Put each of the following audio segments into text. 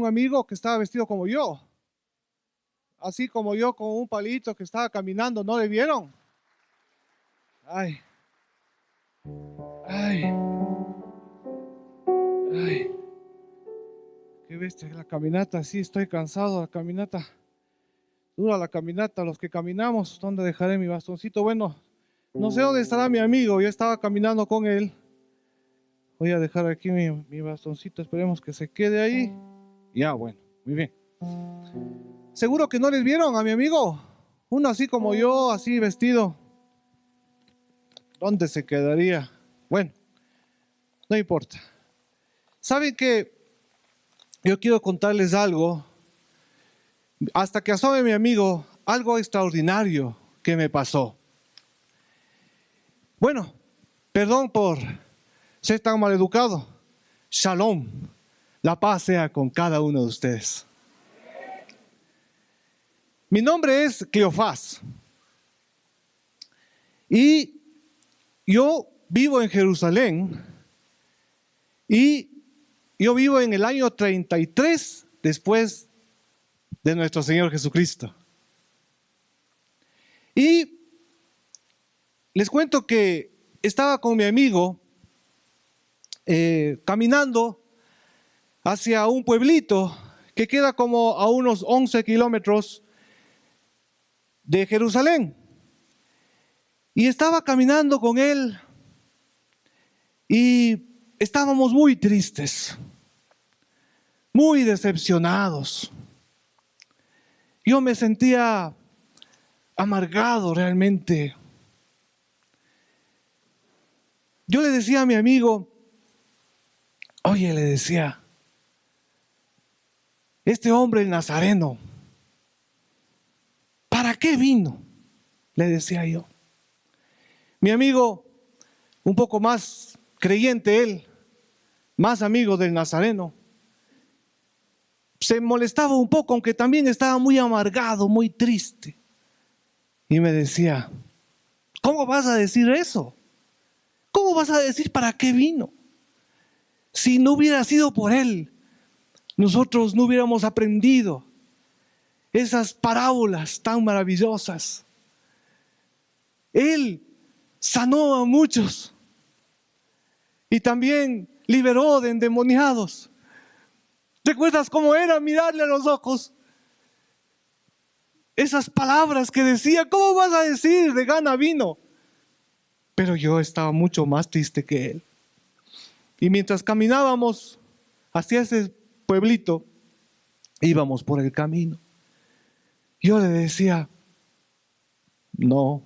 un amigo que estaba vestido como yo, así como yo, con un palito que estaba caminando. ¿No le vieron? Ay, ay, ay, qué bestia la caminata. Sí, estoy cansado, la caminata, dura la caminata. Los que caminamos, ¿dónde dejaré mi bastoncito? Bueno, no sé dónde estará mi amigo. Yo estaba caminando con él. Voy a dejar aquí mi bastoncito, esperemos que se quede ahí. Ya, bueno, muy bien. Seguro que no les vieron a mi amigo, uno así como yo, así vestido. ¿Dónde se quedaría? Bueno, no importa. ¿Saben qué? Yo quiero contarles algo, hasta que asome mi amigo, algo extraordinario que me pasó. Bueno, perdón por ser tan maleducado. Shalom, la paz sea con cada uno de ustedes. Mi nombre es Cleofás y yo vivo en Jerusalén y yo vivo en el año 33 después de nuestro Señor Jesucristo. Y les cuento que estaba con mi amigo caminando hacia un pueblito que queda como a unos 11 kilómetros de Jerusalén. Y estaba caminando con él y estábamos muy tristes, muy decepcionados. Yo me sentía amargado realmente. Yo le decía a mi amigo, oye, le decía, este hombre el Nazareno, ¿para qué vino? Le decía yo. Mi amigo, un poco más creyente él, más amigo del Nazareno, se molestaba un poco, aunque también estaba muy amargado, muy triste. Y me decía, ¿cómo vas a decir eso? ¿Cómo vas a decir para qué vino? Si no hubiera sido por él, nosotros no hubiéramos aprendido esas parábolas tan maravillosas. Él sanó a muchos y también liberó de endemoniados. ¿Recuerdas cómo era mirarle a los ojos? Esas palabras que decía, ¿cómo vas a decir de gana vino? Pero yo estaba mucho más triste que él. Y mientras caminábamos hacia ese pueblito, íbamos por el camino. Yo le decía, no,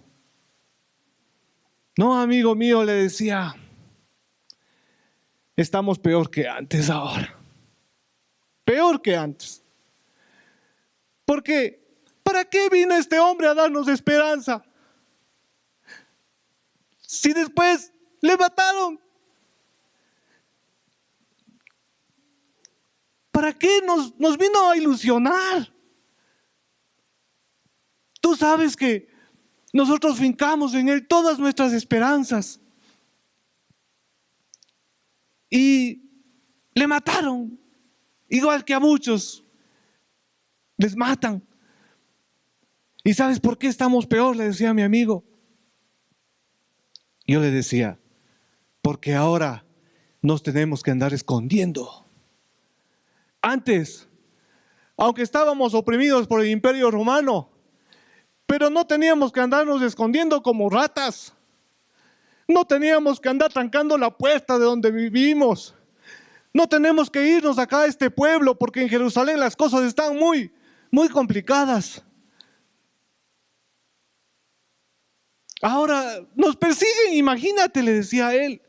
amigo mío, le decía, estamos peor que antes ahora. Peor que antes. Porque, ¿para qué vino este hombre a darnos esperanza? Si después le mataron. ¿Para qué nos vino a ilusionar? Tú sabes que nosotros fincamos en él todas nuestras esperanzas. Y le mataron, igual que a muchos les matan. ¿Y sabes por qué estamos peor? Le decía a mi amigo. Yo le decía, porque ahora nos tenemos que andar escondiendo. Antes, aunque estábamos oprimidos por el Imperio Romano, pero no teníamos que andarnos escondiendo como ratas. No teníamos que andar trancando la puerta de donde vivimos. No tenemos que irnos acá a este pueblo porque en Jerusalén las cosas están muy, muy complicadas. Ahora nos persiguen, imagínate, le decía a él.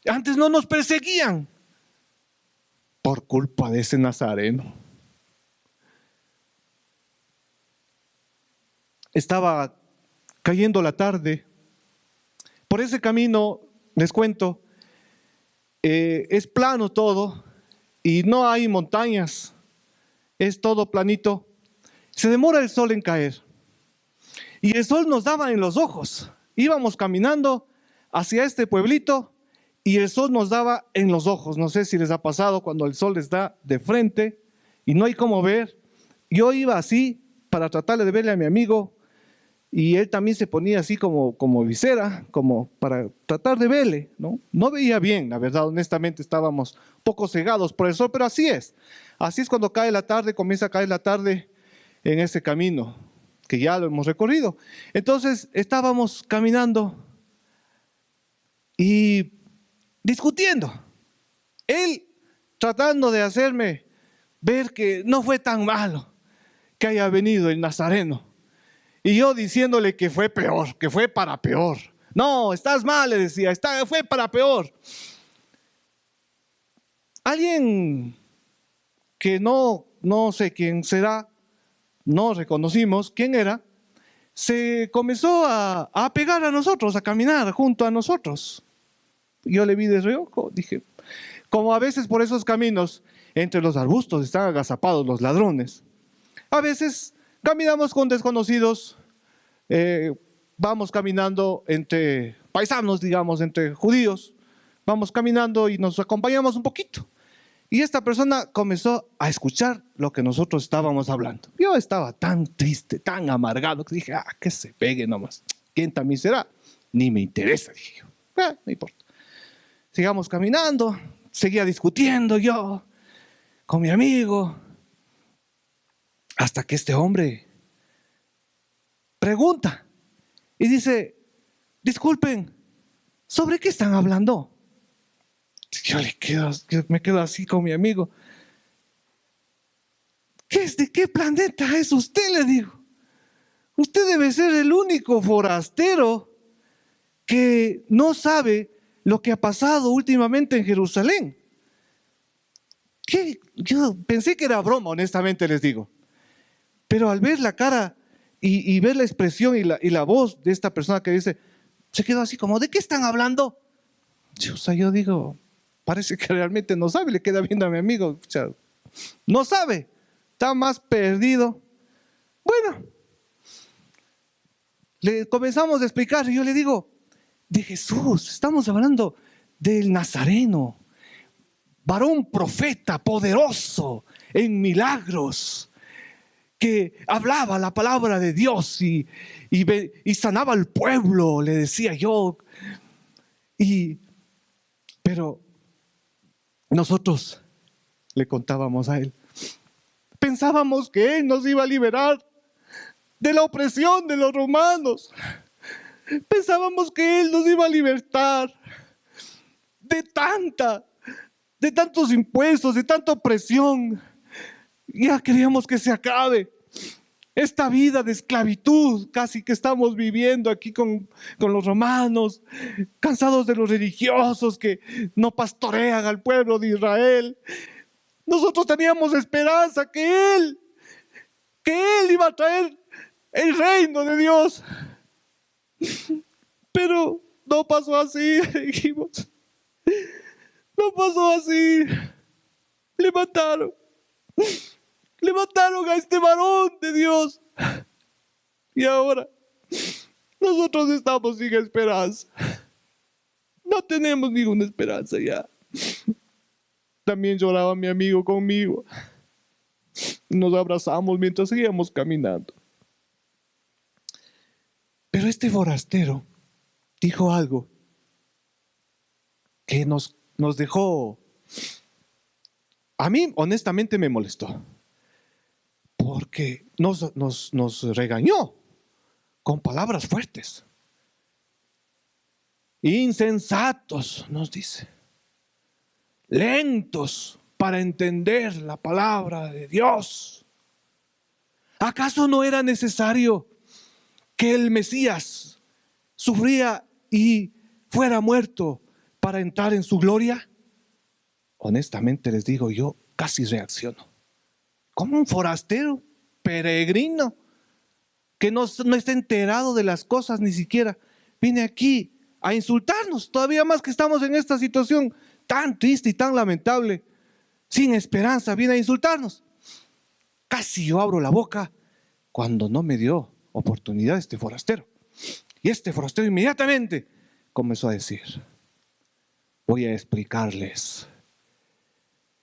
Antes no nos perseguían por culpa de ese Nazareno. Estaba cayendo la tarde. Por ese camino, les cuento, es plano todo y no hay montañas. Es todo planito. Se demora el sol en caer. Y el sol nos daba en los ojos. Íbamos caminando hacia este pueblito y el sol nos daba en los ojos. No sé si les ha pasado cuando el sol les da de frente y no hay cómo ver. Yo iba así para tratarle de verle a mi amigo y él también se ponía así como visera, como para tratar de verle, ¿no? No veía bien, la verdad, honestamente estábamos poco cegados por el sol, pero así es. Así es cuando cae la tarde, comienza a caer la tarde en ese camino, que ya lo hemos recorrido. Entonces estábamos caminando y discutiendo. Él tratando de hacerme ver que no fue tan malo que haya venido el Nazareno. Y yo diciéndole que fue peor, que fue para peor. No, estás mal, le decía, fue para peor. Alguien que no sé quién será, no reconocimos quién era, se comenzó a pegar a nosotros, a caminar junto a nosotros. Yo le vi de reojo, dije, como a veces por esos caminos, entre los arbustos están agazapados los ladrones. A veces caminamos con desconocidos, vamos caminando entre paisanos, digamos, entre judíos, vamos caminando y nos acompañamos un poquito. Y esta persona comenzó a escuchar lo que nosotros estábamos hablando. Yo estaba tan triste, tan amargado, que dije, que se pegue nomás. ¿Quién también será? Ni me interesa, dije yo. No importa. Sigamos caminando, seguía discutiendo yo con mi amigo, hasta que este hombre pregunta y dice, disculpen, ¿sobre qué están hablando? Yo me quedo así con mi amigo. ¿De qué planeta es usted? Le digo. Usted debe ser el único forastero que no sabe lo que ha pasado últimamente en Jerusalén. Yo pensé que era broma, honestamente les digo. Pero al ver la cara y ver la expresión y la voz de esta persona que dice, se quedó así como, ¿de qué están hablando? Yo digo, parece que realmente no sabe, le queda viendo a mi amigo. No sabe, está más perdido. Bueno, le comenzamos a explicar y yo le digo, de Jesús, estamos hablando del Nazareno, varón profeta poderoso en milagros, que hablaba la palabra de Dios y sanaba al pueblo, le decía yo. Pero nosotros le contábamos a él, pensábamos que él nos iba a liberar de la opresión de los romanos. Pensábamos que él nos iba a libertar de tantos impuestos, de tanta opresión. Ya queríamos que se acabe esta vida de esclavitud casi que estamos viviendo aquí con los romanos, cansados de los religiosos que no pastorean al pueblo de Israel. Nosotros teníamos esperanza que Él iba a traer el reino de Dios. Pero no pasó así, dijimos. No pasó así. Le mataron a este varón de Dios. Y ahora nosotros estamos sin esperanza. No tenemos ninguna esperanza ya. También lloraba mi amigo conmigo. Nos abrazamos mientras seguíamos caminando. Pero este forastero dijo algo que nos dejó, a mí honestamente me molestó, porque nos regañó con palabras fuertes. Insensatos, nos dice, lentos para entender la palabra de Dios. ¿Acaso no era necesario que el Mesías sufría y fuera muerto para entrar en su gloria? Honestamente les digo, yo casi reacciono. Como un forastero, peregrino, que no está enterado de las cosas ni siquiera, viene aquí a insultarnos, todavía más que estamos en esta situación tan triste y tan lamentable, sin esperanza, viene a insultarnos. Casi yo abro la boca cuando no me dio oportunidad este forastero. Y este forastero inmediatamente comenzó a decir, voy a explicarles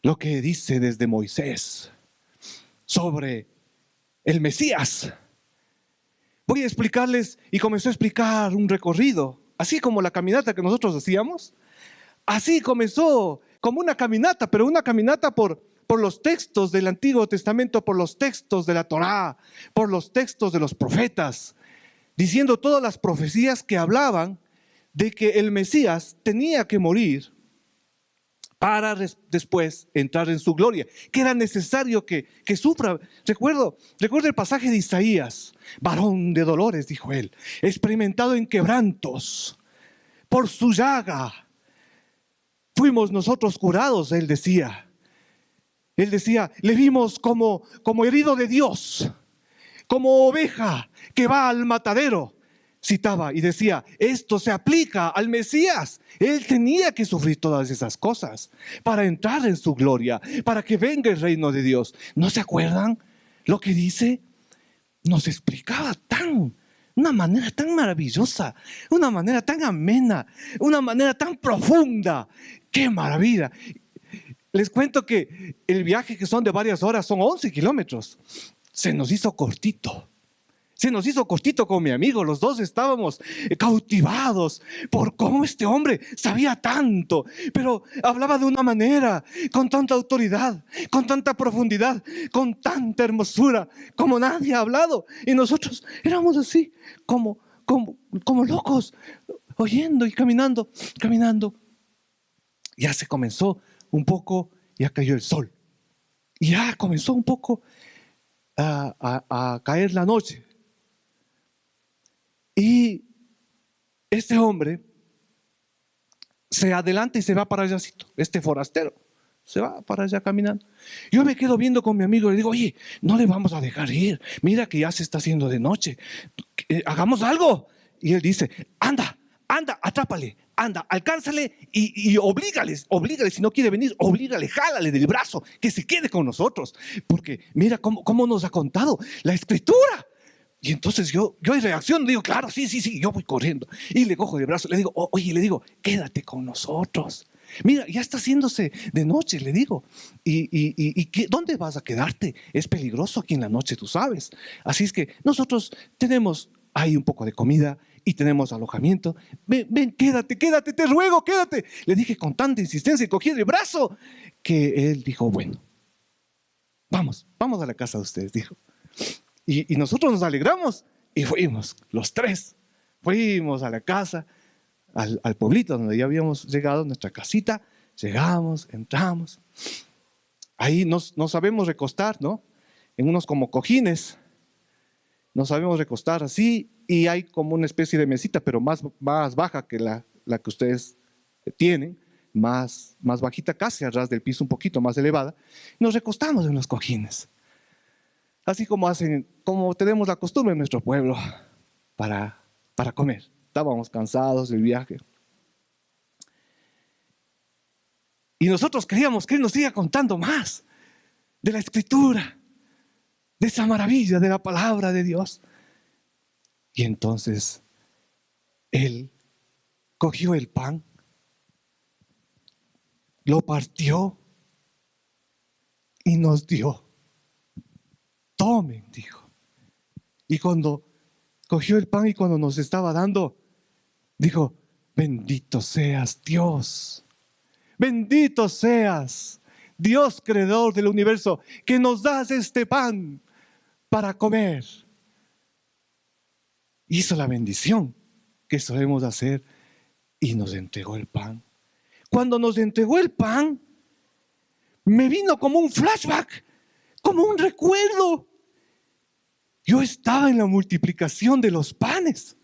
lo que dice desde Moisés sobre el Mesías. Voy a explicarles, y comenzó a explicar un recorrido, así como la caminata que nosotros hacíamos. Así comenzó, como una caminata, pero una caminata por los textos del Antiguo Testamento, por los textos de la Torá, por los textos de los profetas, diciendo todas las profecías que hablaban de que el Mesías tenía que morir para después entrar en su gloria, que era necesario que sufra. Recuerdo el pasaje de Isaías: varón de dolores, dijo él, experimentado en quebrantos, por su llaga fuimos nosotros curados. Él decía, le vimos como herido de Dios, como oveja que va al matadero. Citaba y decía, esto se aplica al Mesías. Él tenía que sufrir todas esas cosas para entrar en su gloria, para que venga el reino de Dios. ¿No se acuerdan lo que dice? Nos explicaba una manera tan maravillosa, una manera tan amena, una manera tan profunda. ¡Qué maravilla! Les cuento que el viaje, que son de varias horas, son 11 kilómetros. Se nos hizo cortito. Se nos hizo cortito con mi amigo. Los dos estábamos cautivados por cómo este hombre sabía tanto, pero hablaba de una manera, con tanta autoridad, con tanta profundidad, con tanta hermosura, como nadie ha hablado. Y nosotros éramos así, como locos, oyendo y caminando. Ya se comenzó un poco, ya cayó el sol. Y ya comenzó un poco a caer la noche. Y este hombre se adelanta y se va para allá, este forastero se va para allá caminando. Yo me quedo viendo con mi amigo y le digo, oye, no le vamos a dejar ir, mira que ya se está haciendo de noche, hagamos algo. Y él dice, anda, atrápale, anda, alcánzale y oblígale, si no quiere venir, oblígale, jálale del brazo, que se quede con nosotros, porque mira cómo nos ha contado la Escritura. Y entonces yo reacciono, digo, claro, sí, yo voy corriendo. Y le cojo de brazo, le digo, oye, quédate con nosotros. Mira, ya está haciéndose de noche, le digo. ¿Y dónde vas a quedarte? Es peligroso aquí en la noche, tú sabes. Así es que nosotros tenemos ahí un poco de comida y tenemos alojamiento. Ven, quédate, te ruego, quédate. Le dije con tanta insistencia y cogí el brazo que él dijo, bueno, vamos a la casa de ustedes, dijo. Y nosotros nos alegramos y fuimos, los tres. Fuimos a la casa, al pueblito donde ya habíamos llegado, nuestra casita. Llegamos, entramos. Ahí nos sabemos recostar, ¿no? En unos como cojines. Nos sabemos recostar así y hay como una especie de mesita, pero más baja que la que ustedes tienen. Más bajita, casi a ras del piso, un poquito más elevada. Nos recostamos en los cojines. Así como tenemos la costumbre en nuestro pueblo para comer. Estábamos cansados del viaje. Y nosotros queríamos que él nos siga contando más de la Escritura, de esa maravilla de la palabra de Dios. Y entonces él cogió el pan, lo partió y nos dio. Tomen, dijo. Y cuando cogió el pan y cuando nos estaba dando, dijo, bendito seas Dios, bendito seas Dios, creador del universo, que nos das este pan para comer. Hizo la bendición que solemos hacer y nos entregó el pan. Cuando nos entregó el pan, me vino como un flashback, como un recuerdo. Yo estaba en la multiplicación de los panes,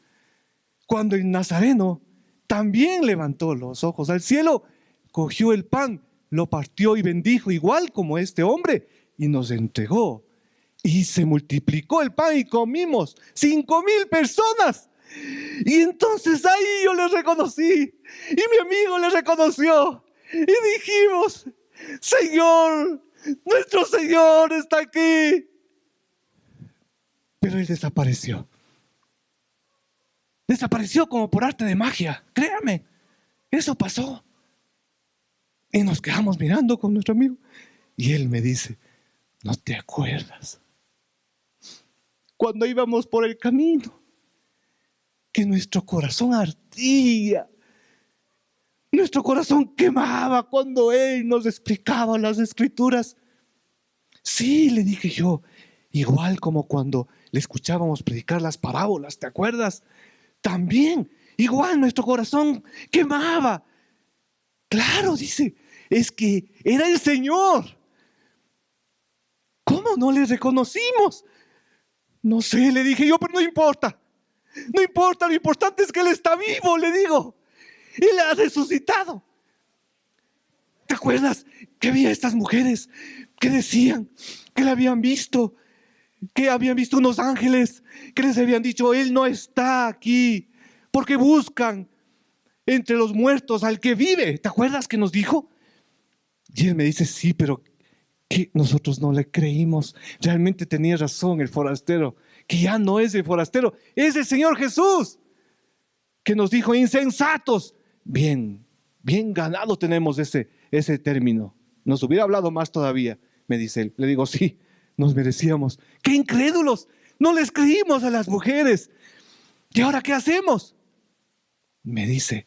cuando el Nazareno también levantó los ojos al cielo, cogió el pan, lo partió y bendijo igual como este hombre y nos entregó. Y se multiplicó el pan y comimos 5,000 personas. Y entonces ahí yo le reconocí y mi amigo le reconoció y dijimos, Señor, nuestro Señor está aquí. Pero él desapareció. Desapareció como por arte de magia. Créame, eso pasó. Y nos quedamos mirando con nuestro amigo. Y él me dice, ¿no te acuerdas? Cuando íbamos por el camino, que nuestro corazón ardía, nuestro corazón quemaba cuando él nos explicaba las escrituras. Sí, le dije yo, igual como cuando le escuchábamos predicar las parábolas, ¿te acuerdas? También, igual nuestro corazón quemaba. Claro, dice, es que era el Señor. ¿Cómo no le reconocimos? No sé, le dije yo, pero no importa. No importa, lo importante es que Él está vivo, le digo. Él ha resucitado. ¿Te acuerdas que había estas mujeres que decían que le habían visto, que habían visto unos ángeles, que les habían dicho, Él no está aquí, porque buscan entre los muertos al que vive? ¿Te acuerdas que nos dijo? Y él me dice, sí, pero que nosotros no le creímos. Realmente tenía razón el forastero, que ya no es el forastero, es el Señor Jesús, que nos dijo, insensatos. Bien, bien ganado tenemos ese término. Nos hubiera hablado más todavía, me dice él. Le digo, sí, nos merecíamos. ¡Qué incrédulos! No les creímos a las mujeres. ¿Y ahora qué hacemos? Me dice,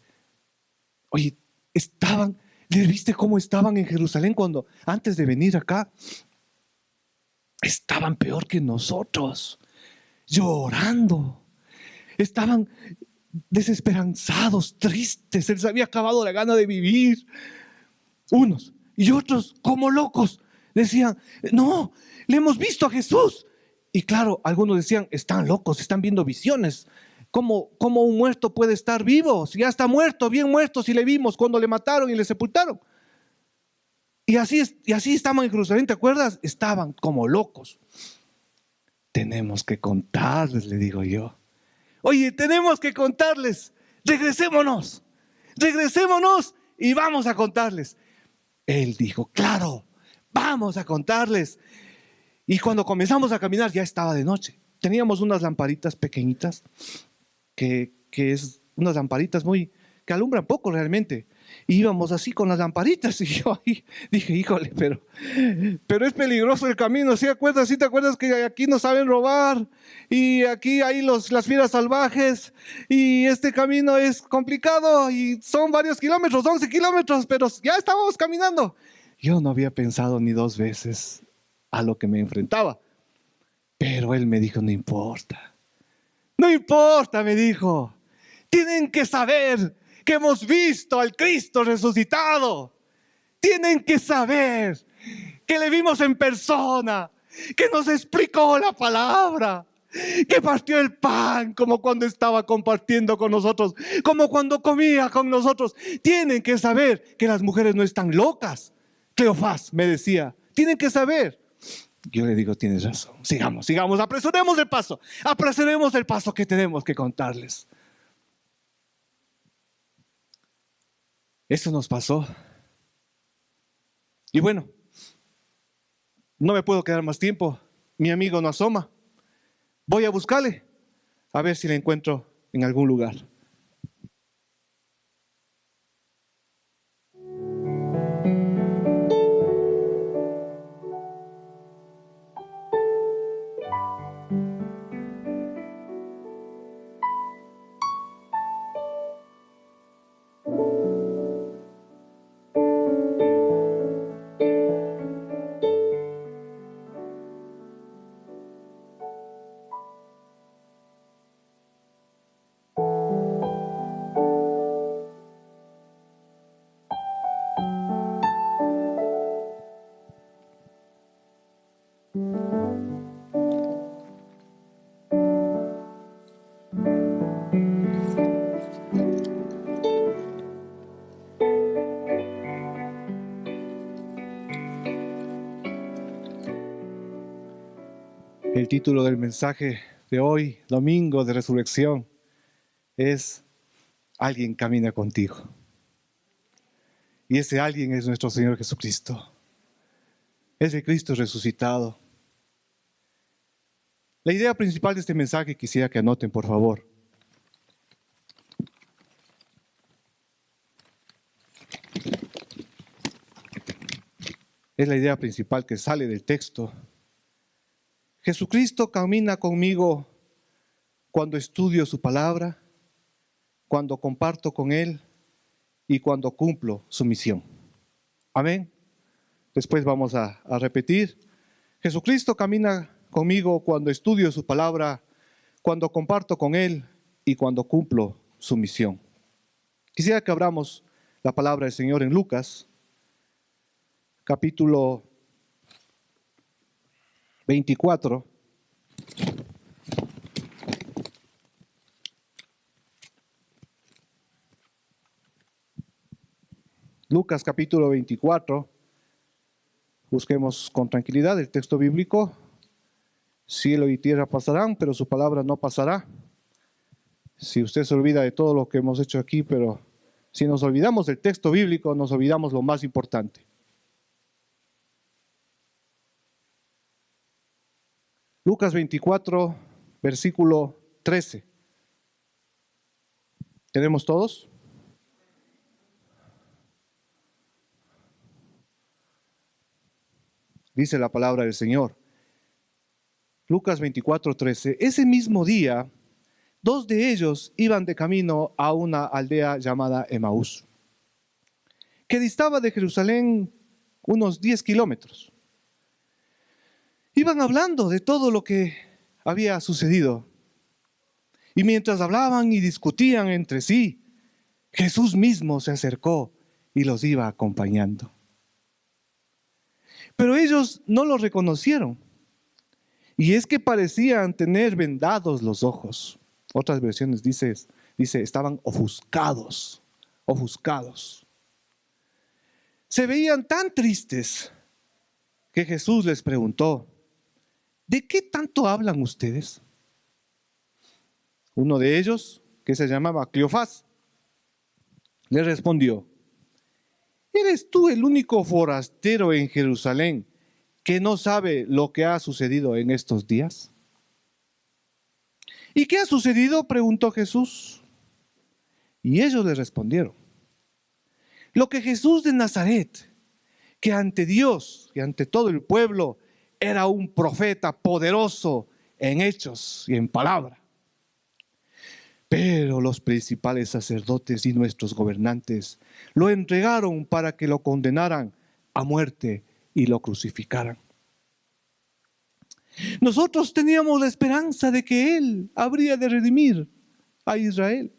oye, ¿les viste cómo estaban en Jerusalén cuando antes de venir acá? Estaban peor que nosotros, llorando. Estaban desesperanzados, tristes. Se les había acabado la gana de vivir. Unos y otros, como locos, decían, no, le hemos visto a Jesús. Y claro, algunos decían, están locos, están viendo visiones. ¿Cómo un muerto puede estar vivo? Si ya está muerto, bien muerto, si le vimos cuando le mataron y le sepultaron. Y así estaban en Jerusalén, ¿te acuerdas? Estaban como locos. Tenemos que contarles, le digo yo. Oye, tenemos que contarles. Regresémonos y vamos a contarles. Él dijo, claro, vamos a contarles. Y cuando comenzamos a caminar ya estaba de noche. Teníamos unas lamparitas pequeñitas que es unas lamparitas que alumbran poco realmente. Y íbamos así con las lamparitas y yo ahí dije, híjole, pero es peligroso el camino. ¿Sí te acuerdas que aquí nos saben robar? Y aquí hay las fieras salvajes y este camino es complicado y son varios kilómetros, 11 kilómetros, pero ya estábamos caminando. Yo no había pensado ni dos veces a lo que me enfrentaba, pero él me dijo, no importa, me dijo, tienen que saber que hemos visto al Cristo resucitado. Tienen que saber que le vimos en persona, que nos explicó la palabra, que partió el pan como cuando estaba compartiendo con nosotros, como cuando comía con nosotros. Tienen que saber que las mujeres no están locas. Cleofás me decía, tienen que saber. Yo le digo, tienes razón, sigamos, apresuremos el paso que tenemos que contarles. Eso nos pasó. Y bueno, no me puedo quedar más tiempo. Mi amigo no asoma. Voy a buscarle, a ver si le encuentro en algún lugar. El título del mensaje de hoy, domingo de resurrección, es Alguien camina contigo. Y ese alguien es nuestro Señor Jesucristo. Es el Cristo resucitado. La idea principal de este mensaje quisiera que anoten, por favor. es la idea principal que sale del texto. Jesucristo camina conmigo cuando estudio su palabra, cuando comparto con Él y cuando cumplo su misión. Amén. Después vamos a repetir. Jesucristo camina conmigo cuando estudio su palabra, cuando comparto con Él y cuando cumplo su misión. Quisiera que abramos la palabra del Señor en Lucas, capítulo 24. Lucas capítulo 24. Busquemos con tranquilidad el texto bíblico. Cielo y tierra pasarán, pero su palabra no pasará. Si usted se olvida de todo lo que hemos hecho aquí, pero si nos olvidamos del texto bíblico, nos olvidamos lo más importante. Lucas 24, versículo 13. ¿Tenemos todos? Dice la palabra del Señor. Lucas 24, 13. Ese mismo día, dos de ellos iban de camino a una aldea llamada Emaús, que distaba de Jerusalén unos 10 kilómetros. Iban hablando de todo lo que había sucedido. Y mientras hablaban y discutían entre sí, Jesús mismo se acercó y los iba acompañando. Pero ellos no lo reconocieron. Y es que parecían tener vendados los ojos. Otras versiones dice estaban ofuscados. Se veían tan tristes que Jesús les preguntó: ¿de qué tanto hablan ustedes? Uno de ellos, que se llamaba Cleofás, le respondió: ¿eres tú el único forastero en Jerusalén que no sabe lo que ha sucedido en estos días? ¿Y qué ha sucedido?, preguntó Jesús. Y ellos le respondieron: lo que Jesús de Nazaret, que ante Dios y ante todo el pueblo era un profeta poderoso en hechos y en palabra. Pero los principales sacerdotes y nuestros gobernantes lo entregaron para que lo condenaran a muerte y lo crucificaran. Nosotros teníamos la esperanza de que Él habría de redimir a Israel.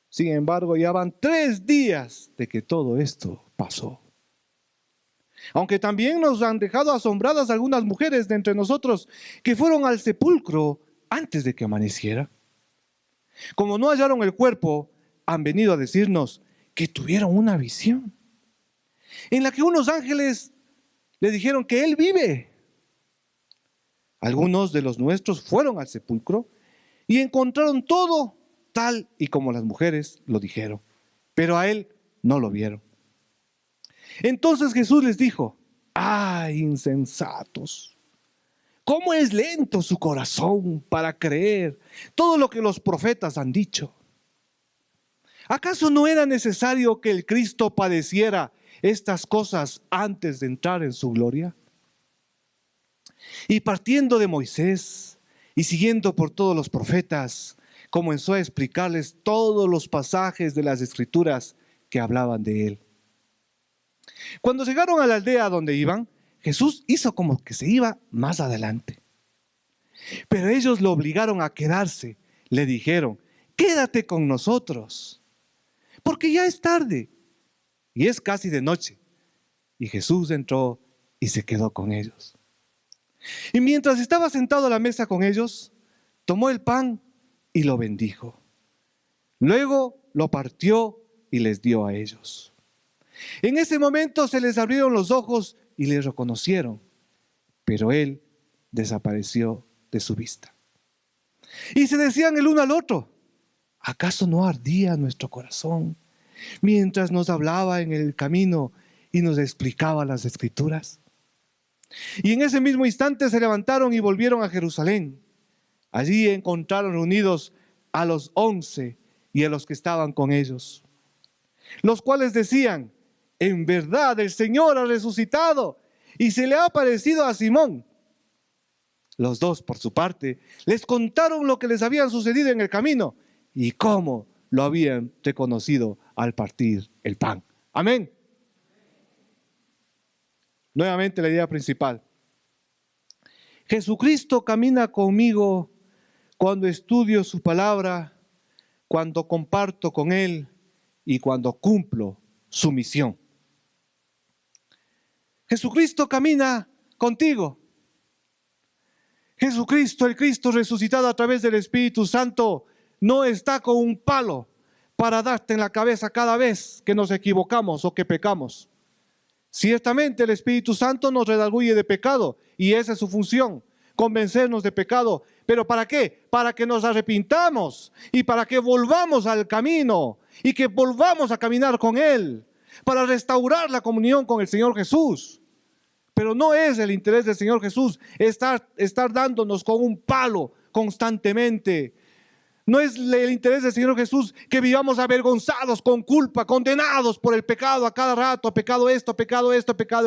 Sin embargo, ya van 3 días de que todo esto pasó. Aunque también nos han dejado asombradas algunas mujeres de entre nosotros que fueron al sepulcro antes de que amaneciera. Como no hallaron el cuerpo, han venido a decirnos que tuvieron una visión en la que unos ángeles le dijeron que Él vive. Algunos de los nuestros fueron al sepulcro y encontraron todo tal y como las mujeres lo dijeron, pero a Él no lo vieron. Entonces Jesús les dijo: ¡ay, insensatos! ¿Cómo es lento su corazón para creer todo lo que los profetas han dicho? ¿Acaso no era necesario que el Cristo padeciera estas cosas antes de entrar en su gloria? Y partiendo de Moisés y siguiendo por todos los profetas, comenzó a explicarles todos los pasajes de las Escrituras que hablaban de Él. Cuando llegaron a la aldea donde iban, Jesús hizo como que se iba más adelante. Pero ellos lo obligaron a quedarse. Le dijeron: quédate con nosotros, porque ya es tarde y es casi de noche. Y Jesús entró y se quedó con ellos. Y mientras estaba sentado a la mesa con ellos, tomó el pan y lo bendijo. Luego lo partió y les dio a ellos. En ese momento se les abrieron los ojos y le reconocieron, pero Él desapareció de su vista. Y se decían el uno al otro: ¿acaso no ardía nuestro corazón mientras nos hablaba en el camino y nos explicaba las Escrituras? Y en ese mismo instante se levantaron y volvieron a Jerusalén. Allí encontraron reunidos a los 11 y a los que estaban con ellos, los cuales decían: en verdad el Señor ha resucitado y se le ha aparecido a Simón. Los dos, por su parte, les contaron lo que les había sucedido en el camino y cómo lo habían reconocido al partir el pan. Amén. Nuevamente la idea principal. Jesucristo camina conmigo cuando estudio su palabra, cuando comparto con Él y cuando cumplo su misión. Jesucristo camina contigo. Jesucristo, el Cristo resucitado a través del Espíritu Santo, no está con un palo para darte en la cabeza cada vez que nos equivocamos o que pecamos. Ciertamente el Espíritu Santo nos redarguye de pecado y esa es su función, convencernos de pecado. ¿Pero para qué? Para que nos arrepintamos y para que volvamos al camino y que volvamos a caminar con Él, para restaurar la comunión con el Señor Jesús. Pero no es el interés del Señor Jesús estar dándonos con un palo constantemente. No es el interés del Señor Jesús que vivamos avergonzados, con culpa, condenados por el pecado a cada rato, pecado esto, pecado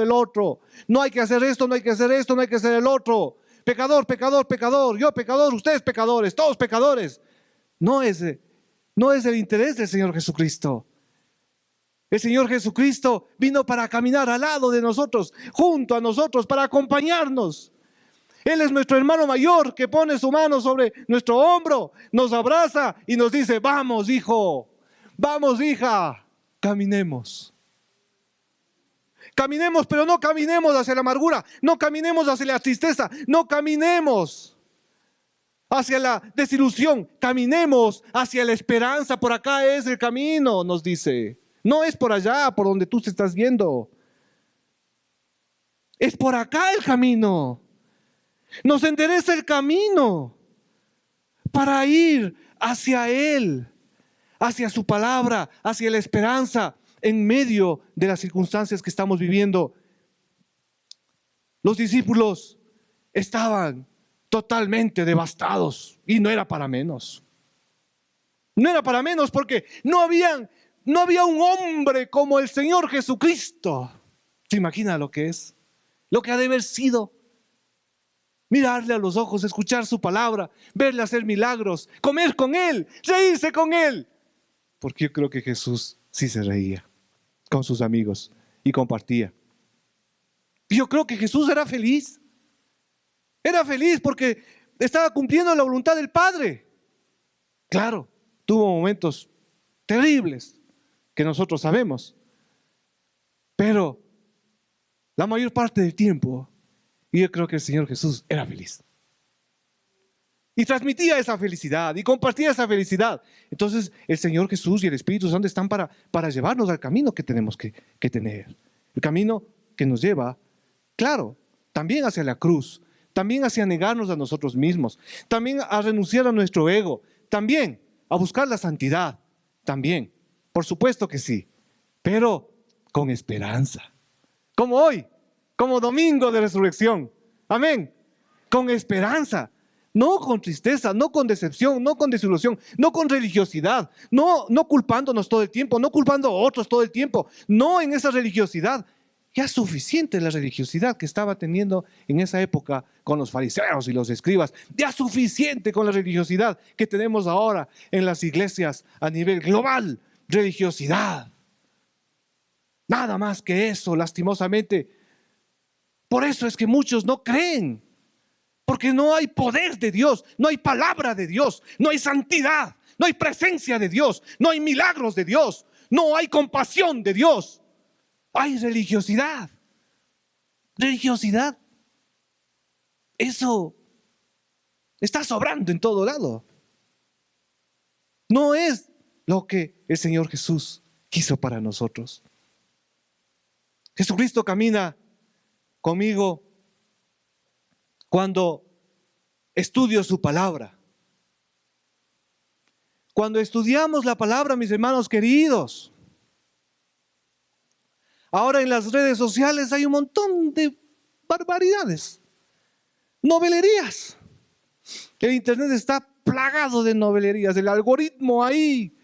el otro. No hay que hacer esto, no hay que hacer esto, no hay que hacer el otro. Pecador, pecador, pecador, yo pecador, ustedes pecadores, todos pecadores. No es el interés del Señor Jesucristo. El Señor Jesucristo vino para caminar al lado de nosotros, junto a nosotros, para acompañarnos. Él es nuestro hermano mayor que pone su mano sobre nuestro hombro, nos abraza y nos dice: vamos, hijo, vamos, hija, caminemos. Caminemos, pero no caminemos hacia la amargura, no caminemos hacia la tristeza, no caminemos hacia la desilusión, caminemos hacia la esperanza. Por acá es el camino, nos dice. No es por allá, por donde tú te estás yendo. Es por acá el camino. Nos endereza el camino para ir hacia Él, hacia su palabra, hacia la esperanza en medio de las circunstancias que estamos viviendo. Los discípulos estaban totalmente devastados y no era para menos. No era para menos porque no había un hombre como el Señor Jesucristo. ¿Se imagina lo que es? Lo que ha de haber sido. Mirarle a los ojos, escuchar su palabra, verle hacer milagros, comer con Él, reírse con Él. Porque yo creo que Jesús sí se reía con sus amigos y compartía. Yo creo que Jesús era feliz. Era feliz porque estaba cumpliendo la voluntad del Padre. Claro, tuvo momentos terribles que nosotros sabemos, pero la mayor parte del tiempo y yo creo que el Señor Jesús era feliz. Y transmitía esa felicidad y compartía esa felicidad. Entonces el Señor Jesús y el Espíritu Santo están para llevarnos al camino que tenemos que tener. El camino que nos lleva, claro, también hacia la cruz, también hacia negarnos a nosotros mismos, también a renunciar a nuestro ego, también a buscar la santidad, también, por supuesto que sí, pero con esperanza. Como hoy. Como domingo de resurrección. Amén. Con esperanza. No con tristeza, no con decepción, no con desilusión, no con religiosidad. No culpándonos todo el tiempo, no culpando a otros todo el tiempo. No en esa religiosidad. Ya es suficiente la religiosidad que estaba teniendo en esa época con los fariseos y los escribas. Ya es suficiente con la religiosidad que tenemos ahora en las iglesias a nivel global. Religiosidad. Nada más que eso, lastimosamente. Por eso es que muchos no creen, porque no hay poder de Dios, no hay palabra de Dios, no hay santidad, no hay presencia de Dios, no hay milagros de Dios, no hay compasión de Dios. Hay religiosidad. Religiosidad. Eso está sobrando en todo lado. No es lo que el Señor Jesús quiso para nosotros. Jesucristo camina conmigo cuando estudio su palabra. Cuando estudiamos la palabra, mis hermanos queridos, ahora en las redes sociales hay un montón de barbaridades, novelerías. El internet está plagado de novelerías, el algoritmo ahí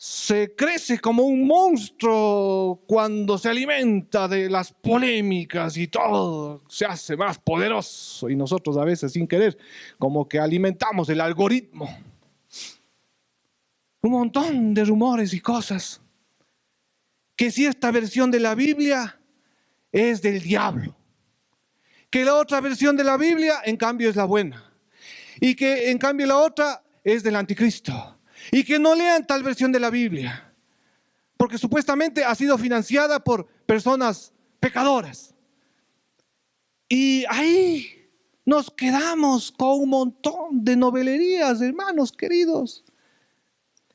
se crece como un monstruo cuando se alimenta de las polémicas y todo se hace más poderoso, y nosotros a veces sin querer como que alimentamos el algoritmo. Un montón de rumores y cosas, que si esta versión de la Biblia es del diablo, que la otra versión de la Biblia en cambio es la buena, y que en cambio la otra es del anticristo, y que no lean tal versión de la Biblia, porque supuestamente ha sido financiada por personas pecadoras. Y ahí nos quedamos con un montón de novelerías, hermanos queridos.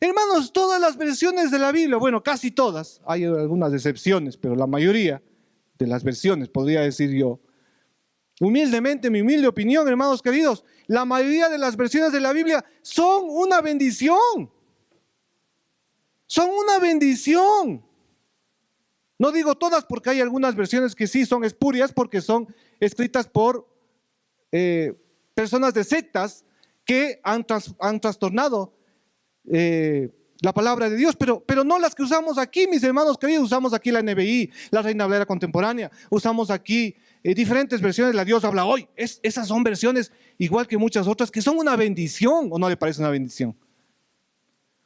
Hermanos, todas las versiones de la Biblia, bueno, casi todas, hay algunas excepciones, pero la mayoría de las versiones, podría decir yo, humildemente, mi humilde opinión, hermanos queridos, la mayoría de las versiones de la Biblia son una bendición. Son una bendición. No digo todas, porque hay algunas versiones que sí son espurias, porque son escritas por personas de sectas que han trastornado la palabra de Dios, pero no las que usamos aquí, mis hermanos queridos. Usamos aquí la NBI, la Reina Valera Contemporánea, usamos aquí diferentes versiones de la Dios habla hoy. Esas son versiones, igual que muchas otras, que son una bendición. ¿O no le parece una bendición?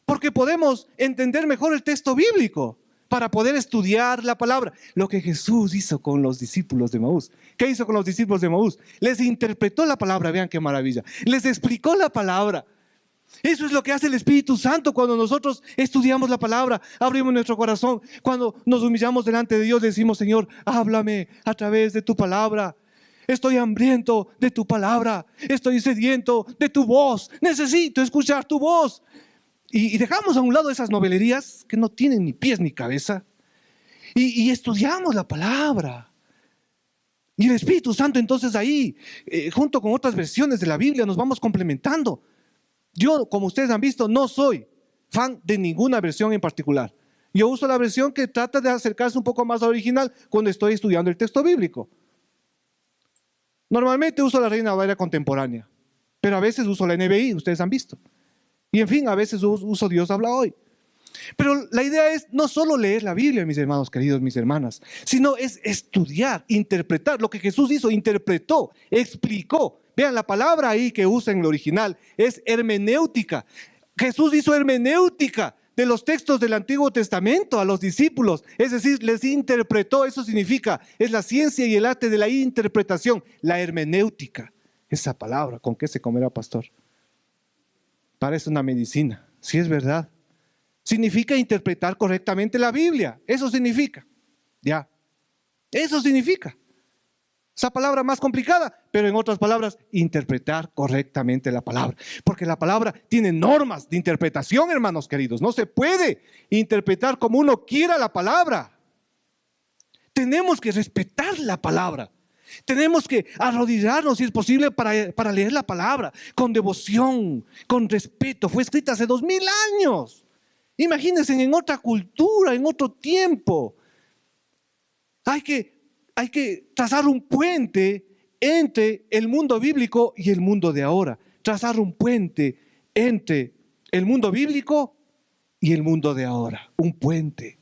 Porque podemos entender mejor el texto bíblico para poder estudiar la palabra. Lo que Jesús hizo con los discípulos de Emaús. ¿Qué hizo con los discípulos de Emaús? Les interpretó la palabra, vean qué maravilla. Les explicó la palabra. Eso es lo que hace el Espíritu Santo cuando nosotros estudiamos la palabra, abrimos nuestro corazón, cuando nos humillamos delante de Dios, decimos: Señor, háblame a través de tu palabra. Estoy hambriento de tu palabra, estoy sediento de tu voz, necesito escuchar tu voz. Y dejamos a un lado esas novelerías que no tienen ni pies ni cabeza y estudiamos la palabra. Y el Espíritu Santo entonces ahí, junto con otras versiones de la Biblia, nos vamos complementando. Yo, como ustedes han visto, no soy fan de ninguna versión en particular. Yo uso la versión que trata de acercarse un poco más al original cuando estoy estudiando el texto bíblico. Normalmente uso la Reina Valera Contemporánea, pero a veces uso la NBI, ustedes han visto. Y en fin, a veces uso Dios habla hoy. Pero la idea es no solo leer la Biblia, mis hermanos queridos, mis hermanas, sino es estudiar, interpretar lo que Jesús hizo, interpretó, explicó. Vean, la palabra ahí que usa en el original es hermenéutica. Jesús hizo hermenéutica de los textos del Antiguo Testamento a los discípulos, es decir, les interpretó. Eso significa, es la ciencia y el arte de la interpretación, la hermenéutica. Esa palabra, ¿con qué se comerá, pastor? Parece una medicina, sí es verdad. Significa interpretar correctamente la Biblia, eso significa, ya, eso significa. Esa palabra más complicada, pero en otras palabras, interpretar correctamente la palabra. Porque la palabra tiene normas de interpretación, hermanos queridos. No se puede interpretar como uno quiera la palabra. Tenemos que respetar la palabra. Tenemos que arrodillarnos, si es posible, para leer la palabra con devoción, con respeto. Fue escrita hace 2000 años. Imagínense, en otra cultura, en otro tiempo. Hay que trazar un puente entre el mundo bíblico y el mundo de ahora. Trazar un puente entre el mundo bíblico y el mundo de ahora. Un puente.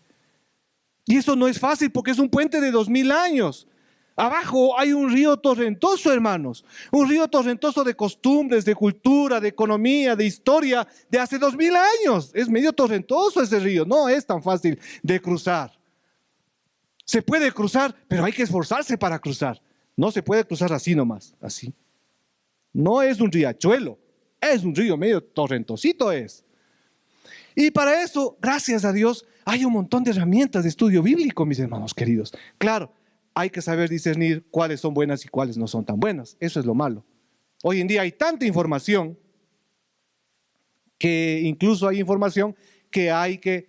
Y eso no es fácil porque es un puente de 2000 años. Abajo hay un río torrentoso, hermanos. Un río torrentoso de costumbres, de cultura, de economía, de historia, de hace 2000 años. Es medio torrentoso ese río. No es tan fácil de cruzar. Se puede cruzar, pero hay que esforzarse para cruzar. No se puede cruzar así nomás, así. No es un riachuelo, es un río medio torrentosito es. Y para eso, gracias a Dios, hay un montón de herramientas de estudio bíblico, mis hermanos queridos. Claro, hay que saber discernir cuáles son buenas y cuáles no son tan buenas. Eso es lo malo. Hoy en día hay tanta información que incluso hay información que hay que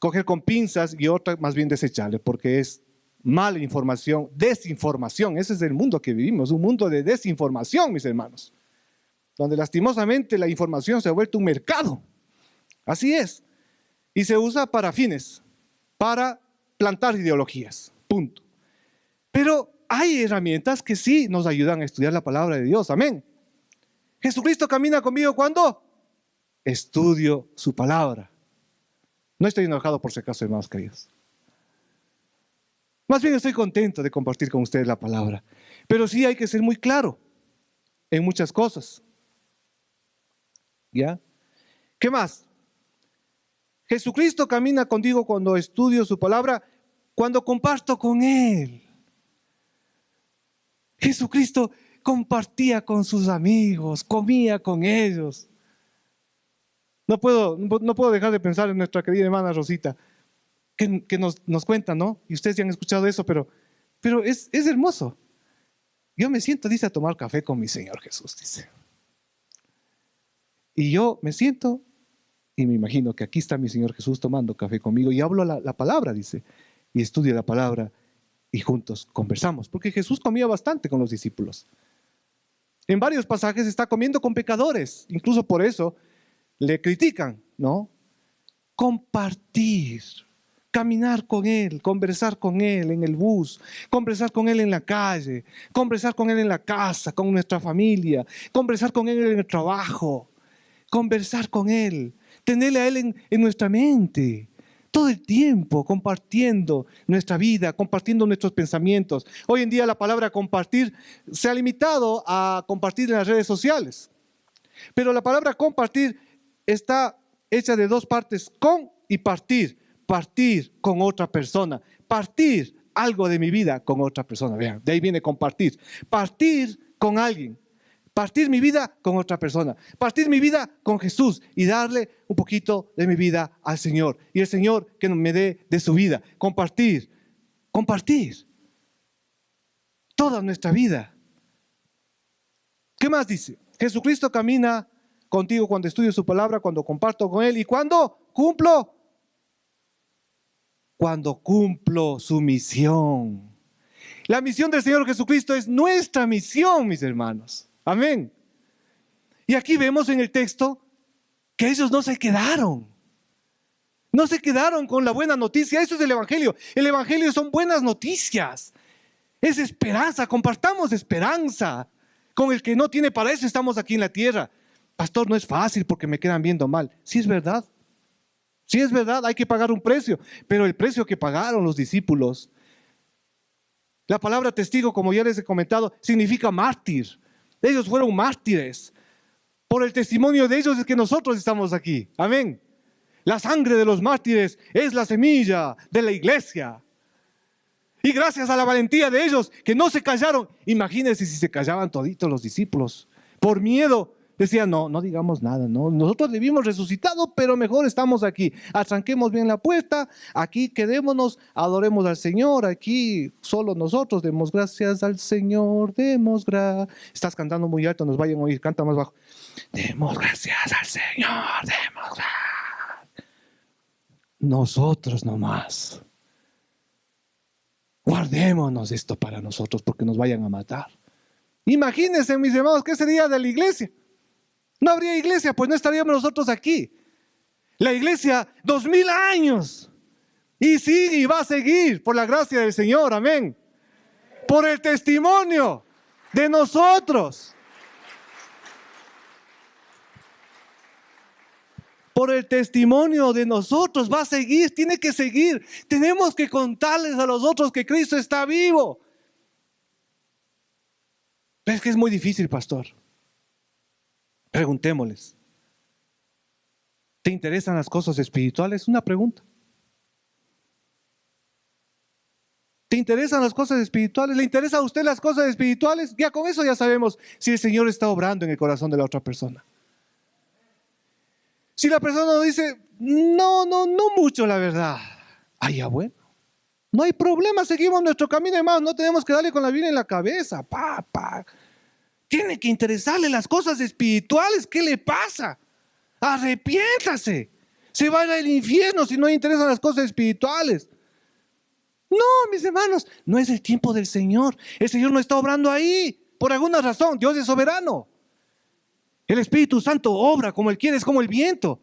coger con pinzas y otra más bien desecharle, porque es mala información, desinformación. Ese es el mundo que vivimos, un mundo de desinformación, mis hermanos, donde lastimosamente la información se ha vuelto un mercado. Así es. Y se usa para fines, para plantar ideologías, punto. Pero hay herramientas que sí nos ayudan a estudiar la palabra de Dios, amén. Jesucristo camina conmigo, ¿cuándo? Estudio su palabra. No estoy enojado por si acaso, hermanos queridos. Más bien estoy contento de compartir con ustedes la palabra. Pero sí hay que ser muy claro en muchas cosas. ¿Ya? ¿Qué más? Jesucristo camina contigo cuando estudio su palabra, cuando comparto con Él. Jesucristo compartía con sus amigos, comía con ellos. No puedo dejar de pensar en nuestra querida hermana Rosita, que nos cuenta, ¿no? Y ustedes ya han escuchado eso, pero es hermoso. Yo me siento, dice, a tomar café con mi Señor Jesús, dice. Y yo me siento y me imagino que aquí está mi Señor Jesús tomando café conmigo y hablo la palabra, dice, y estudio la palabra y juntos conversamos, porque Jesús comía bastante con los discípulos. En varios pasajes está comiendo con pecadores, incluso por eso le critican, ¿no? Compartir, caminar con Él, conversar con Él en el bus, conversar con Él en la calle, conversar con Él en la casa, con nuestra familia, conversar con Él en el trabajo, conversar con Él, tenerle a Él en nuestra mente, todo el tiempo compartiendo nuestra vida, compartiendo nuestros pensamientos. Hoy en día la palabra compartir se ha limitado a compartir en las redes sociales, pero la palabra compartir está hecha de dos partes, con y partir. Partir con otra persona, partir algo de mi vida con otra persona. Vean, de ahí viene compartir. Partir con alguien, partir mi vida con otra persona, partir mi vida con Jesús y darle un poquito de mi vida al Señor. Y el Señor que me dé de su vida. Compartir, compartir toda nuestra vida. ¿Qué más dice? Jesucristo camina contigo cuando estudio su palabra, cuando comparto con Él y cuando cumplo su misión. La misión del Señor Jesucristo es nuestra misión, mis hermanos. Amén. Y aquí vemos en el texto que ellos no se quedaron con la buena noticia. Eso es el Evangelio. El Evangelio son buenas noticias. Es esperanza. Compartamos esperanza con el que no tiene. Para eso estamos aquí en la tierra. Pastor, no es fácil porque me quedan viendo mal. Sí es verdad. Sí es verdad, hay que pagar un precio, pero el precio que pagaron los discípulos, la palabra testigo, como ya les he comentado, significa mártir. Ellos fueron mártires. Por el testimonio de ellos es que nosotros estamos aquí. Amén. La sangre de los mártires es la semilla de la iglesia. Y gracias a la valentía de ellos, que no se callaron. Imagínense si se callaban toditos los discípulos. Por miedo. Decían, no digamos nada, no. Nosotros vivimos resucitados, pero mejor estamos aquí. Atranquemos bien la puerta, aquí quedémonos, adoremos al Señor, aquí solo nosotros, demos gracias al Señor, demos gracias. Estás cantando muy alto, nos vayan a oír, canta más bajo. Demos gracias al Señor, demos gracias. Nosotros nomás. Guardémonos esto para nosotros porque nos vayan a matar. Imagínense, mis hermanos, ¿qué sería de la iglesia? No habría iglesia, pues no estaríamos nosotros aquí. La iglesia, 2000 años. Y sigue y va a seguir por la gracia del Señor, amén. Por el testimonio de nosotros. Por el testimonio de nosotros va a seguir, tiene que seguir. Tenemos que contarles a los otros que Cristo está vivo. Pero es que es muy difícil, pastor. Preguntémosles. ¿Te interesan las cosas espirituales? Una pregunta. ¿Te interesan las cosas espirituales? ¿Le interesan a usted las cosas espirituales? Ya con eso ya sabemos si el Señor está obrando en el corazón de la otra persona. Si la persona nos dice, no mucho, la verdad. Ya bueno. No hay problema, seguimos nuestro camino, hermano. No tenemos que darle con la Biblia en la cabeza. Tiene que interesarle las cosas espirituales. ¿Qué le pasa? Arrepiéntase. Se va a ir al infierno si no le interesan las cosas espirituales. No, mis hermanos, no es el tiempo del Señor. El Señor no está obrando ahí. Por alguna razón, Dios es soberano. El Espíritu Santo obra como Él quiere, es como el viento.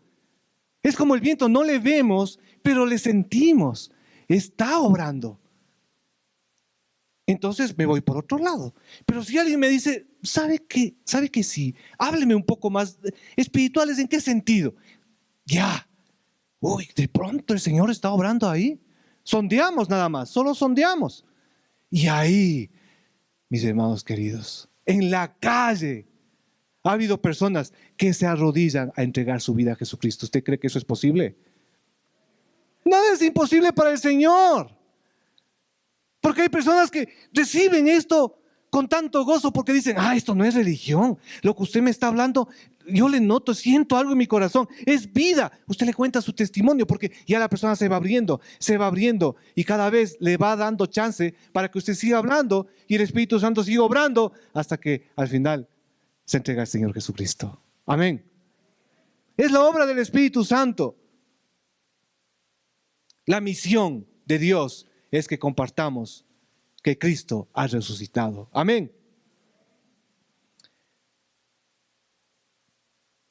Es como el viento, no le vemos, pero le sentimos. Está obrando. Entonces me voy por otro lado. Pero si alguien me dice, ¿sabe que sí? Hábleme un poco más. ¿Espirituales en qué sentido? Ya. Uy, de pronto el Señor está obrando ahí. Sondeamos nada más, solo sondeamos. Y ahí, mis hermanos queridos, en la calle ha habido personas que se arrodillan a entregar su vida a Jesucristo. ¿Usted cree que eso es posible? Nada es imposible para el Señor. Porque hay personas que reciben esto con tanto gozo porque dicen, esto no es religión. Lo que usted me está hablando, yo le noto, siento algo en mi corazón. Es vida. Usted le cuenta su testimonio porque ya la persona se va abriendo y cada vez le va dando chance para que usted siga hablando y el Espíritu Santo siga obrando hasta que al final se entrega al Señor Jesucristo. Amén. Es la obra del Espíritu Santo. La misión de Dios es que compartamos que Cristo ha resucitado. Amén.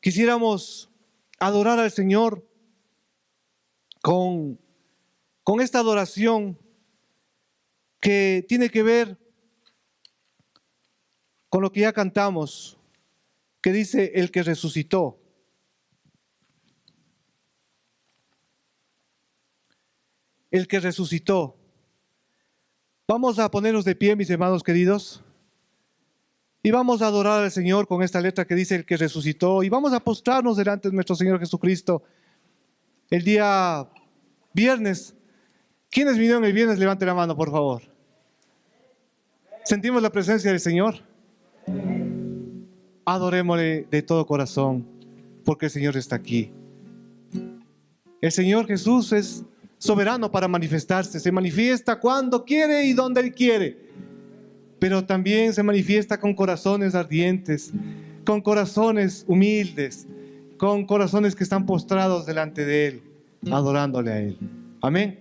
Quisiéramos adorar al Señor con esta adoración que tiene que ver con lo que ya cantamos, que dice el que resucitó. El que resucitó. Vamos a ponernos de pie, mis hermanos queridos, y vamos a adorar al Señor con esta letra que dice el que resucitó, y vamos a postrarnos delante de nuestro Señor Jesucristo. El día viernes, ¿quiénes vinieron el viernes? Levante la mano, por favor. ¿Sentimos la presencia del Señor? Adorémosle de todo corazón, porque el Señor está aquí. El Señor Jesús es soberano para manifestarse. Se manifiesta cuando quiere y donde Él quiere. Pero también se manifiesta con corazones ardientes, con corazones humildes, con corazones que están postrados delante de Él, adorándole a Él. Amén.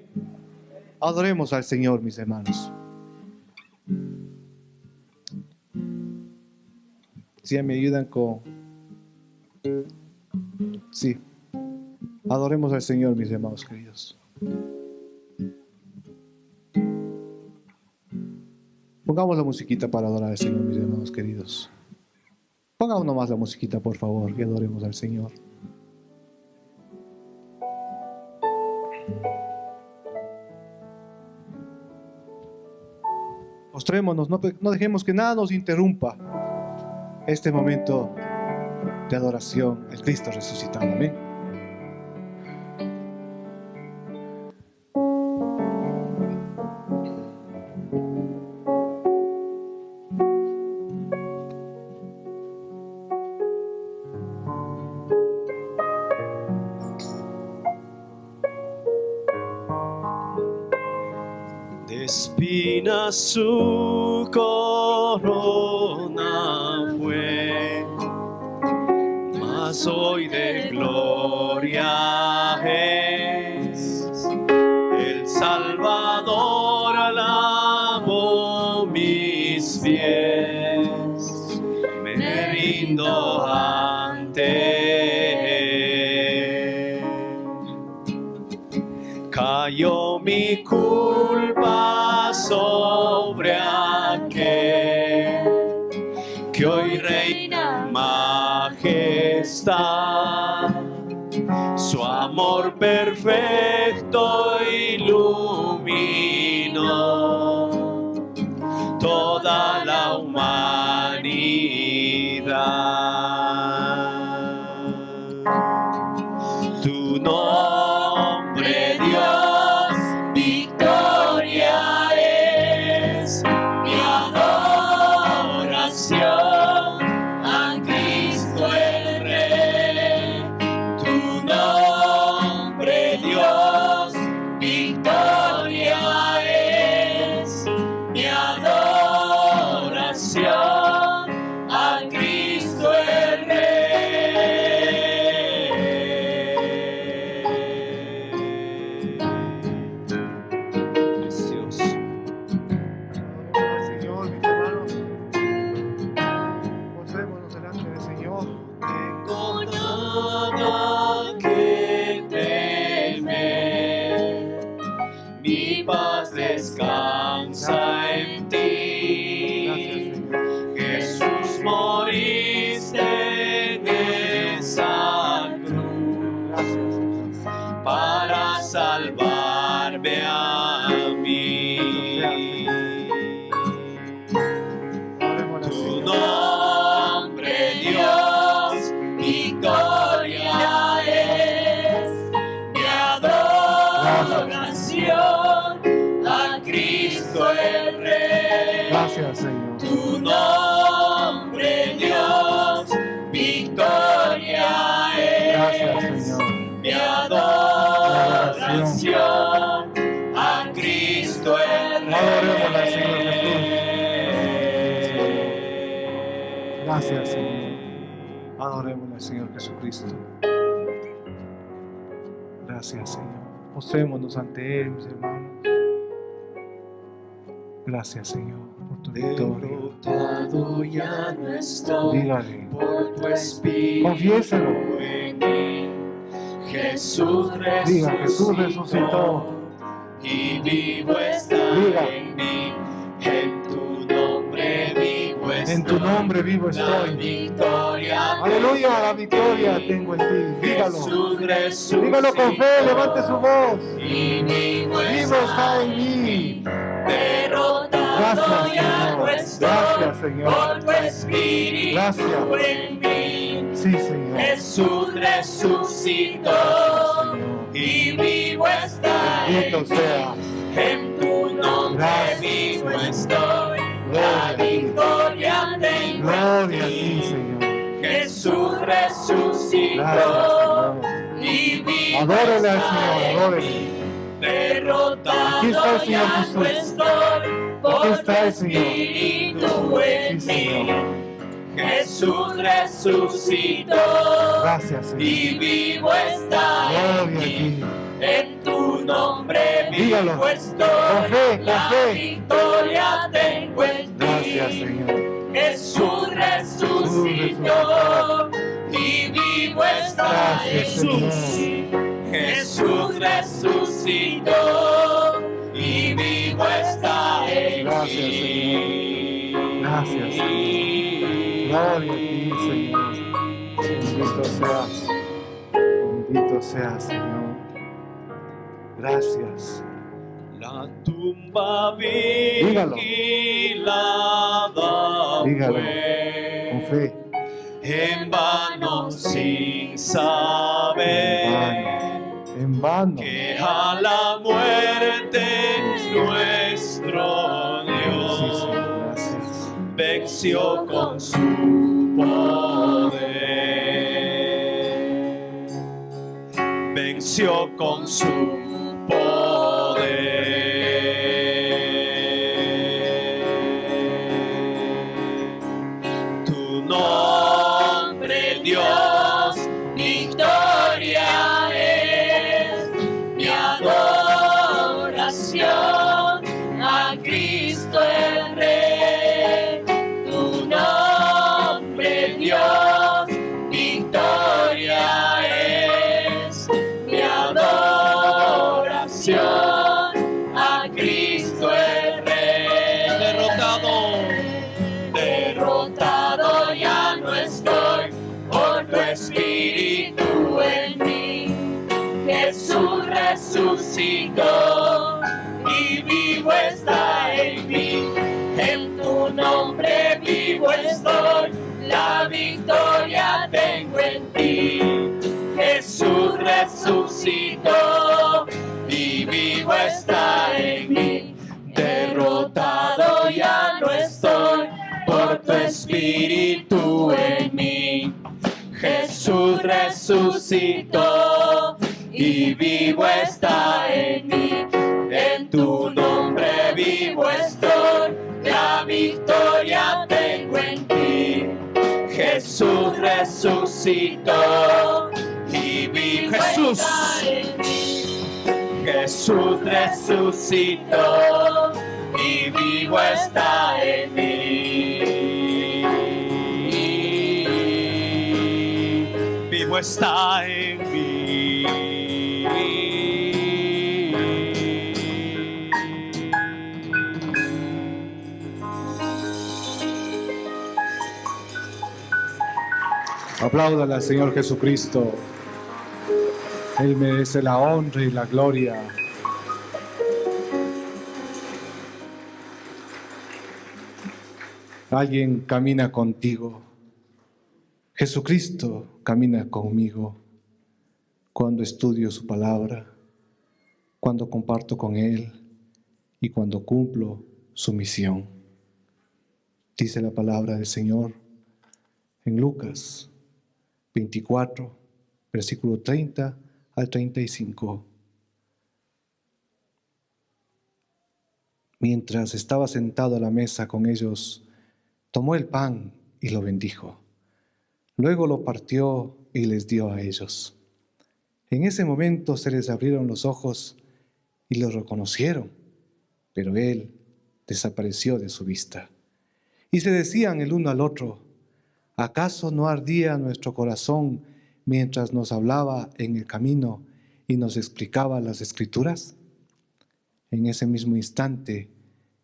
Adoremos al Señor, mis hermanos. Si me ayudan con... Sí. Adoremos al Señor, mis hermanos queridos. Pongamos la musiquita para adorar al Señor, mis hermanos queridos. Pongamos nomás la musiquita, por favor, y adoremos al Señor. Postrémonos, no dejemos que nada nos interrumpa este momento de adoración al Cristo resucitado. Amén. Espinas su corona fue, mas hoy de gloria es. El Salvador lavó mis pies, me rindo ante Él. Cayó mi culpa sobre aquel que hoy reina en majestad. Su amor perfecto iluminó toda la humanidad. Tu nombre, Dios, victoria es. Mi adoración a Cristo el Rey. Tu nombre, Dios, victoria mi adoración a Cristo el Rey. Adorémosle al Señor Jesús. Gracias, Señor. Adorémosle al Señor Jesucristo. Gracias, Señor. Postrémonos ante Él, mis hermanos. Gracias, Señor, por tu victoria. Derrotado ya no estoy, Dígale, por tu espíritu confiéselo. en mí. Jesús Diga, Jesús resucitó. y vivo está Diga. en mí. En tu nombre vivo estoy. En tu nombre vivo La estoy. victoria. Aleluya, la victoria tengo en ti. Dígalo. Jesús resucitó. Dígalo con fe, levante su voz. Y vivo Vivo está en mí. derrotado Gracias, ya no Señor. estoy. Gracias, Señor. Por tu espíritu Gracias. en mí. Sí, Señor. Jesús resucitó. Gracias, Señor. Y vivo está Bendito en mí. seas. En tu nombre Gracias, vivo Señor. estoy. Gloria La a ti. victoria tengo Gloria a en ti, ti. Señor. Jesús resucitó. Gracias, Señor. Y vivo Adórele al está Señor, en adórele. mí. Derrotado Aquí está el Señor ya Jesús. no estoy. Por Aquí está el tu Señor. espíritu Sí, en mí. Señor. Jesús resucitó. Gracias, Señor. Y vivo está Gloria a en mí. ti. En tu nombre Dígalo. vivo estoy. Con fe, con La fe. victoria tengo en ti. Gracias, Señor. Jesús resucitó. Y vivo está Gracias, en mí. Señor. Jesús resucitó. Y vivo está en Gracias, mí. Gracias, Gloria a ti, Señor. Bendito seas. Bendito seas, Señor. Gracias. La tumba Dígalo. vigilada Dígalo. fue Con fe. en vano sin saber En vano. que a la muerte nuestro Sí, Dios Señor. Gracias. venció con su poder, venció con su poder. Tu nombre, Dios, victoria es mi adoración a Cristo el Rey. Tu nombre, Dios, victoria es mi adoración a Cristo el Rey. Derrotado ya no estoy, por tu espíritu en mí. Jesús resucitó y vivo está en mí. En tu nombre vivo estoy, la victoria tengo en ti. Jesús resucitó y vivo está en mí. Derrotado ya no estoy, por tu espíritu en mí. Jesús resucitó y vivo está en mí. En tu nombre vivo estoy, la victoria tengo en ti. Jesús resucitó y vivo está en mí. Jesús resucitó y vivo está en mí. Vivo está en mí. Apláudale al Señor Jesucristo. Él merece la honra y la gloria. Alguien camina contigo. Jesucristo camina conmigo cuando estudio su palabra, cuando comparto con Él y cuando cumplo su misión. Dice la palabra del Señor en Lucas 24, versículo 30 al 35. Mientras estaba sentado a la mesa con ellos, tomó el pan y lo bendijo. Luego lo partió y les dio a ellos. En ese momento se les abrieron los ojos y lo reconocieron, pero él desapareció de su vista. Y se decían el uno al otro: ¿acaso no ardía nuestro corazón mientras nos hablaba en el camino y nos explicaba las Escrituras? En ese mismo instante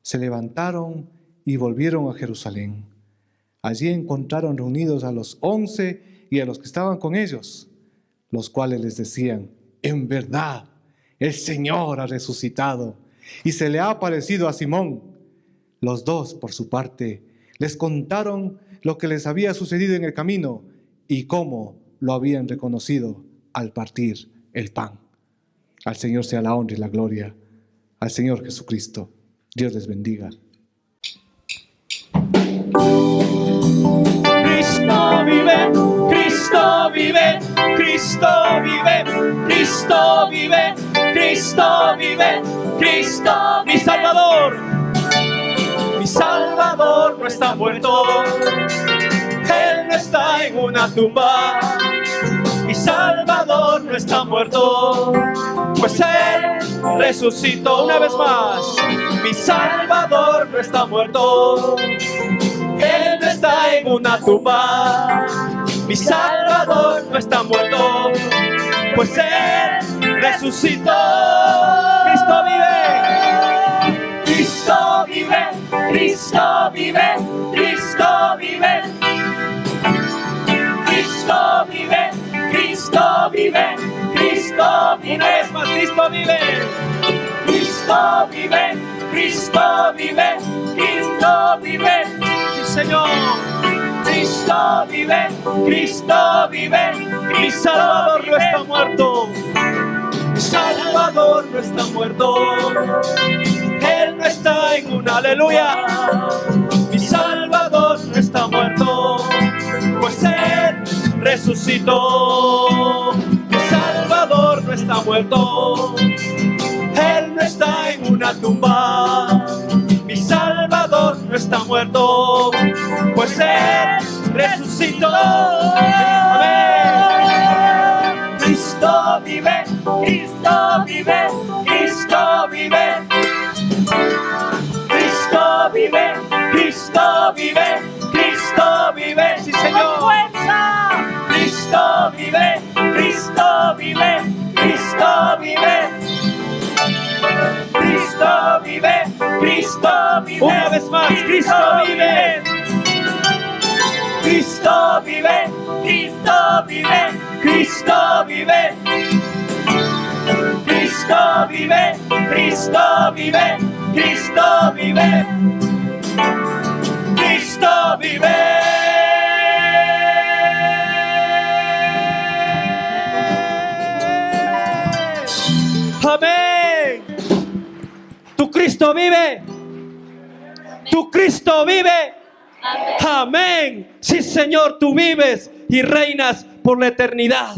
se levantaron y volvieron a Jerusalén. Allí encontraron reunidos a los 11 y a los que estaban con ellos, los cuales les decían: en verdad, el Señor ha resucitado y se le ha aparecido a Simón. Los dos, por su parte, les contaron lo que les había sucedido en el camino y cómo lo habían reconocido al partir el pan. Al Señor sea la honra y la gloria. Al Señor Jesucristo. Dios les bendiga. Cristo vive, Cristo vive, Cristo vive, Cristo vive, Cristo vive, Cristo, mi Salvador. Mi Salvador no está muerto, Él no está en una tumba. Mi Salvador no está muerto, pues Él resucitó. Una vez más, mi Salvador no está muerto, Él no está en una tumba. Mi Salvador no está muerto, pues Él resucitó. Cristo vive, Cristo vive, Cristo vive, Cristo vive, Cristo vive, Cristo vive, Cristo vive. Una vez más, Cristo vive, Cristo vive, Cristo vive, Cristo vive. Sí, Señor. Cristo vive, Cristo vive, mi Salvador no está muerto. Mi Salvador no está muerto, Él no está en una aleluya. Mi Salvador no está muerto, pues Él resucitó. Mi Salvador no está muerto, Él no está en una tumba. Mi Salvador no está muerto, pues Él resucitó. Amén. Cristo vive, Cristo vive, Cristo vive, Cristo vive, Cristo vive, Cristo vive. Sí, Señor. Cristo vive, Cristo vive, Cristo vive, Cristo vive, Cristo vive. Una vez más, Cristo vive, Cristo vive, Cristo vive, Cristo vive, Cristo vive, Cristo vive, Cristo vive, Cristo vive. Amén. Tu Cristo vive. Tu Cristo vive. Amén. Sí, Señor, tú vives y reinas por la eternidad.